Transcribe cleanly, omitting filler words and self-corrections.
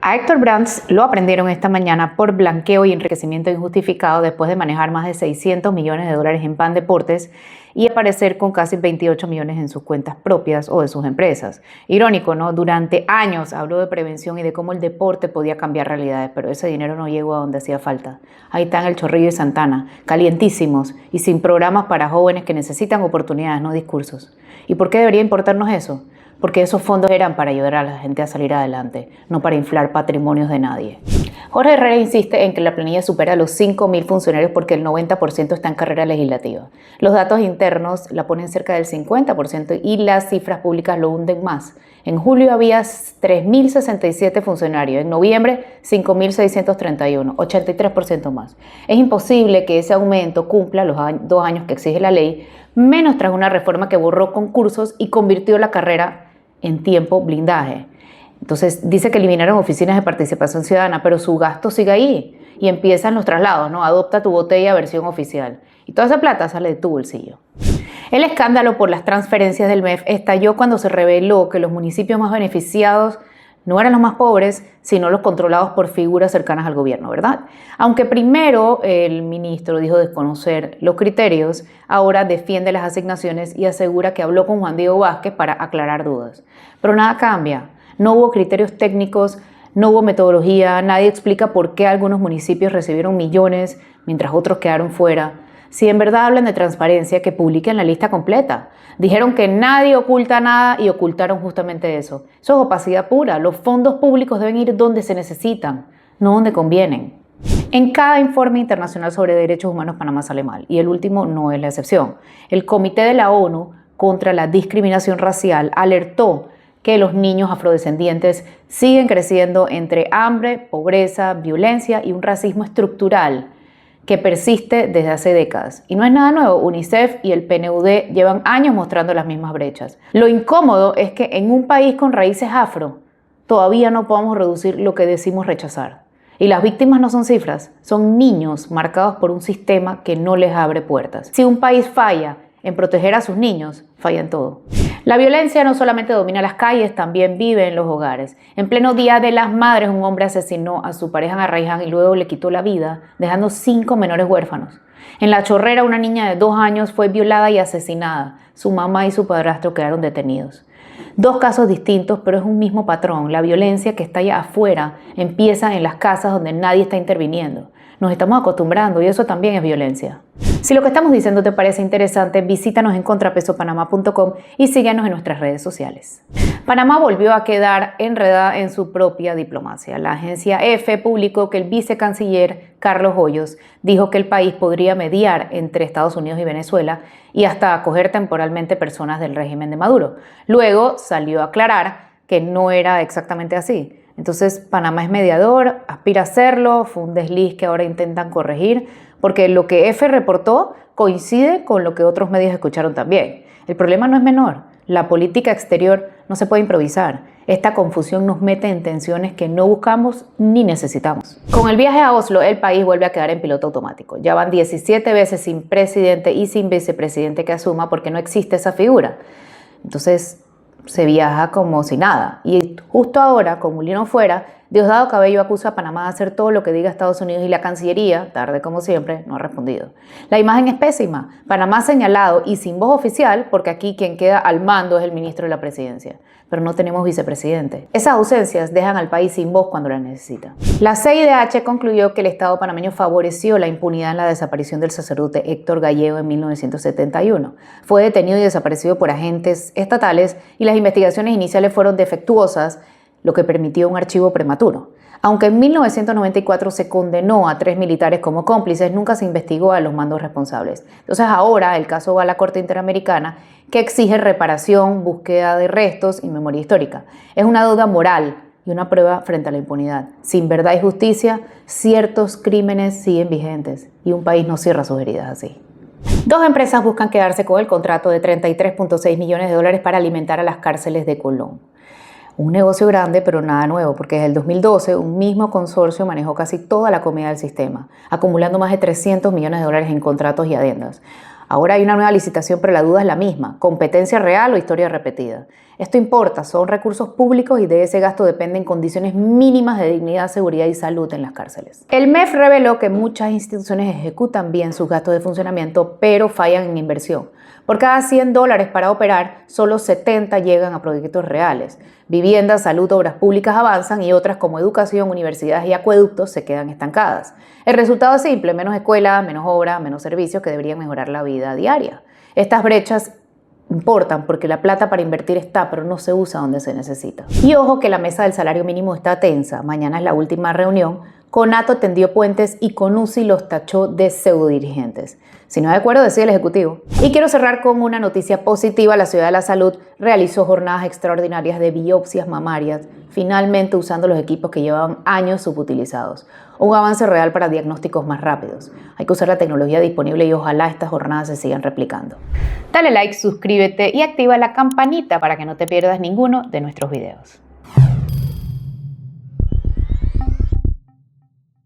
A Héctor Brands lo aprendieron esta mañana por blanqueo y enriquecimiento injustificado después de manejar más de 600 millones de dólares en Pandeportes y aparecer con casi 28 millones en sus cuentas propias o de sus empresas. Irónico, ¿no? Durante años habló de prevención y de cómo el deporte podía cambiar realidades, pero ese dinero no llegó a donde hacía falta. Ahí están El Chorrillo y Santana, calientísimos y sin programas para jóvenes que necesitan oportunidades, no discursos. ¿Y por qué debería importarnos eso? Porque esos fondos eran para ayudar a la gente a salir adelante, no para inflar patrimonios de nadie. Jorge Herrera insiste en que la planilla supera los 5.000 funcionarios porque el 90% está en carrera legislativa. Los datos internos la ponen cerca del 50% y las cifras públicas lo hunden más. En julio había 3.067 funcionarios, en noviembre 5.631, 83% más. Es imposible que ese aumento cumpla los 2 años que exige la ley, menos tras una reforma que borró concursos y convirtió la carrera en tiempo blindaje. Entonces dice que eliminaron oficinas de participación ciudadana, pero su gasto sigue ahí y empiezan los traslados, ¿no? Adopta tu botella versión oficial. Y toda esa plata sale de tu bolsillo. El escándalo por las transferencias del MEF estalló cuando se reveló que los municipios más beneficiados no eran los más pobres, sino los controlados por figuras cercanas al gobierno, ¿verdad? Aunque primero el ministro dijo desconocer los criterios, ahora defiende las asignaciones y asegura que habló con Juan Diego Vázquez para aclarar dudas. Pero nada cambia, no hubo criterios técnicos, no hubo metodología, nadie explica por qué algunos municipios recibieron millones mientras otros quedaron fuera. Si en verdad hablan de transparencia, que publiquen la lista completa. Dijeron que nadie oculta nada y ocultaron justamente eso. Eso es opacidad pura. Los fondos públicos deben ir donde se necesitan, no donde convienen. En cada informe internacional sobre derechos humanos Panamá sale mal, y el último no es la excepción. El Comité de la ONU contra la Discriminación Racial alertó que los niños afrodescendientes siguen creciendo entre hambre, pobreza, violencia y un racismo estructural que persiste desde hace décadas. Y no es nada nuevo, UNICEF y el PNUD llevan años mostrando las mismas brechas. Lo incómodo es que en un país con raíces afro, todavía no podamos reducir lo que decimos rechazar. Y las víctimas no son cifras, son niños marcados por un sistema que no les abre puertas. Si un país falla en proteger a sus niños, falla en todo. La violencia no solamente domina las calles, también vive en los hogares. En pleno Día de las Madres, un hombre asesinó a su pareja en Arraiján y luego le quitó la vida, dejando 5 menores huérfanos. En La Chorrera, una niña de 2 años fue violada y asesinada. Su mamá y su padrastro quedaron detenidos. 2 casos distintos, pero es un mismo patrón. La violencia que está allá afuera empieza en las casas donde nadie está interviniendo. Nos estamos acostumbrando y eso también es violencia. Si lo que estamos diciendo te parece interesante, visítanos en contrapesopanamá.com y síguenos en nuestras redes sociales. Panamá volvió a quedar enredada en su propia diplomacia. La agencia EFE publicó que el vicecanciller Carlos Hoyos dijo que el país podría mediar entre Estados Unidos y Venezuela y hasta acoger temporalmente personas del régimen de Maduro. Luego salió a aclarar que no era exactamente así. Entonces, Panamá es mediador, aspira a serlo, fue un desliz que ahora intentan corregir, porque lo que EFE reportó coincide con lo que otros medios escucharon también. El problema no es menor, la política exterior no se puede improvisar. Esta confusión nos mete en tensiones que no buscamos ni necesitamos. Con el viaje a Oslo, el país vuelve a quedar en piloto automático. Ya van 17 veces sin presidente y sin vicepresidente que asuma porque no existe esa figura. Entonces, se viaja como si nada. Y justo ahora, con Mulino fuera, Diosdado Cabello acusa a Panamá de hacer todo lo que diga Estados Unidos y la Cancillería, tarde como siempre, no ha respondido. La imagen es pésima. Panamá señalado y sin voz oficial, porque aquí quien queda al mando es el ministro de la Presidencia. Pero no tenemos vicepresidente. Esas ausencias dejan al país sin voz cuando la necesita. La CIDH concluyó que el Estado panameño favoreció la impunidad en la desaparición del sacerdote Héctor Gallego en 1971. Fue detenido y desaparecido por agentes estatales y las investigaciones iniciales fueron defectuosas, lo que permitió un archivo prematuro. Aunque en 1994 se condenó a 3 militares como cómplices, nunca se investigó a los mandos responsables. Entonces ahora el caso va a la Corte Interamericana, que exige reparación, búsqueda de restos y memoria histórica. Es una deuda moral y una prueba frente a la impunidad. Sin verdad y justicia, ciertos crímenes siguen vigentes y un país no cierra sus heridas así. 2 empresas buscan quedarse con el contrato de 33.6 millones de dólares para alimentar a las cárceles de Colón. Un negocio grande, pero nada nuevo, porque desde el 2012 un mismo consorcio manejó casi toda la comida del sistema, acumulando más de 300 millones de dólares en contratos y adendas. Ahora hay una nueva licitación, pero la duda es la misma: competencia real o historia repetida. Esto importa, son recursos públicos y de ese gasto dependen condiciones mínimas de dignidad, seguridad y salud en las cárceles. El MEF reveló que muchas instituciones ejecutan bien sus gastos de funcionamiento, pero fallan en inversión. Por cada $100 para operar, solo 70 llegan a proyectos reales. Vivienda, salud, obras públicas avanzan y otras como educación, universidades y acueductos se quedan estancadas. El resultado es simple: menos escuelas, menos obras, menos servicios que deberían mejorar la vida diaria. Estas brechas importan porque la plata para invertir está, pero no se usa donde se necesita. Y ojo que la mesa del salario mínimo está tensa. Mañana es la última reunión. CONATO tendió puentes y CONUSI los tachó de pseudodirigentes. Si no es de acuerdo, decide el Ejecutivo. Y quiero cerrar con una noticia positiva. La Ciudad de la Salud realizó jornadas extraordinarias de biopsias mamarias, finalmente usando los equipos que llevaban años subutilizados. Un avance real para diagnósticos más rápidos. Hay que usar la tecnología disponible y ojalá estas jornadas se sigan replicando. Dale like, suscríbete y activa la campanita para que no te pierdas ninguno de nuestros videos.